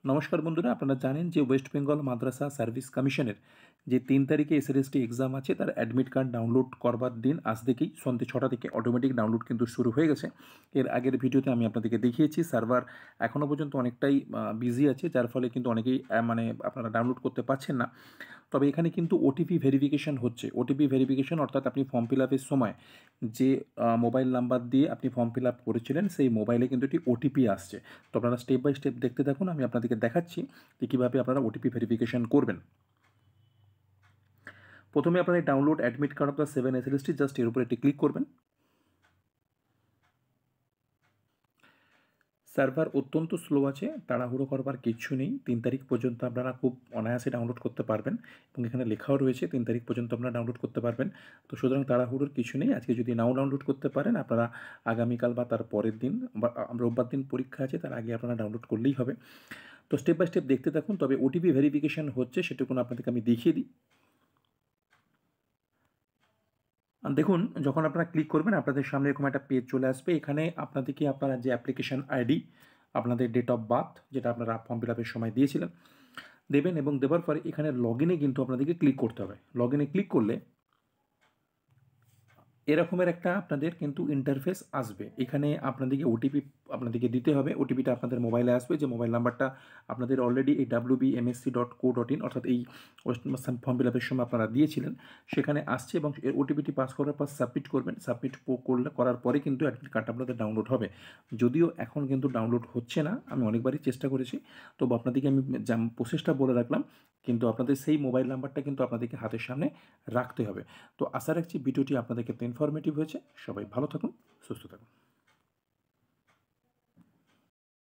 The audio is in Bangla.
নমস্কার বন্ধুরা, আপনারা জানেন যে ওয়েস্ট বেঙ্গল মাদ্রাসা সার্ভিস কমিশনের যে ৩ তারিখে এসএলএসটি এক্সাম আছে তার অ্যাডমিট কার্ড ডাউনলোড করবার দিন আজ থেকেই সন্ধ্যে ৬টা থেকে অটোমেটিক ডাউনলোড কিন্তু শুরু হয়ে গেছে। এর আগের ভিডিওতে আমি আপনাদেরকে দেখিয়েছি সার্ভার এখনও পর্যন্ত অনেকটাই বিজি আছে, যার ফলে কিন্তু অনেকেই মানে আপনারা ডাউনলোড করতে পারছেন না। তবে এখানে কিন্তু ওটিপি ভেরিফিকেশন হচ্ছে। ওটিপি ভেরিফিকেশন অর্থাৎ আপনি ফর্ম ফিল আপের সময় যে মোবাইল নাম্বার দিয়ে আপনি ফর্ম ফিল আপ করেছিলেন সেই মোবাইলে কিন্তু একটি ওটিপি আসছে। তো আপনারা স্টেপ বাই স্টেপ দেখতে থাকুন, আমি আপনাদেরকে দেখাচ্ছি যে কীভাবে আপনারা ওটিপি ভেরিফিকেশন করবেন। প্রথমে আপনারা download admit card of the 7 SLST just এর উপরে একটি ক্লিক করবেন। সার্ভার অত্যন্ত স্লো আছে, তাড়াহুড়ো করবার কিচ্ছু নেই। ৩ তারিখ পর্যন্ত আপনারা খুব অনায়াসে ডাউনলোড করতে পারবেন এবং এখানে লেখাও রয়েছে ৩ তারিখ পর্যন্ত আপনারা ডাউনলোড করতে পারবেন। তো সুতরাং তাড়াহুড়োর কিছু নেই। আজকে যদি নাও ডাউনলোড করতে পারেন, আপনারা আগামীকাল বা তার পরের দিন বা রোববার দিন পরীক্ষা আছে তার আগে আপনারা ডাউনলোড করলেই হবে। তো স্টেপ বাই স্টেপ দেখতে থাকুন। তবে ওটিপি ভেরিফিকেশন হচ্ছে সেটুকুন আপনাদেরকে আমি দেখিয়ে দিই। দেখুন, যখন আপনারা ক্লিক করবেন আপনাদের সামনে এরকম একটা পেজ চলে আসবে। এখানে আপনাদেরকে আপনারা যে অ্যাপ্লিকেশন আইডি, আপনাদের ডেট অফ বার্থ যেটা আপনারা ফর্ম ফিল আপের সময় দিয়েছিলেন দেবেন এবং দেওয়ার পরে এখানে লগ ইনে কিন্তু আপনাদেরকে ক্লিক করতে হবে। লগ ইনে ক্লিক করলে এরকমের একটা আপনাদের কিন্তু ইন্টারফেস আসবে। এখানে আপনাদেরকে ওটিপি আপনাদেরকে দিতে হবে। ওটিপিটা আপনাদের মোবাইলে আসবে, যে মোবাইল নাম্বারটা আপনাদের অলরেডি এই wbmsc.co.in অর্থাৎ এই ওয়েস্ট ফর্ম ফিল আপের সময় আপনারা দিয়েছিলেন সেখানে আসছে এবং এর ওটিপিটি পাস করার পর সাবমিট করবেন। সাবমিট করার পরে কিন্তু অ্যাডমিট কার্ডটা আপনাদের ডাউনলোড হবে। যদিও এখন কিন্তু ডাউনলোড হচ্ছে না, আমি অনেকবারই চেষ্টা করেছি, তবু আপনাদেরকে আমি প্রসেসটা বলে রাখলাম। কিন্তু আপনাদের সেই মোবাইল নাম্বারটা কিন্তু আপনাদেরকে হাতের সামনে রাখতে হবে। তো আশা রাখছি ভিডিওটি আপনাদের ক্ষেত্রে ইনফরমেটিভ হয়েছে। সবাই ভালো থাকুন, সুস্থ থাকুন।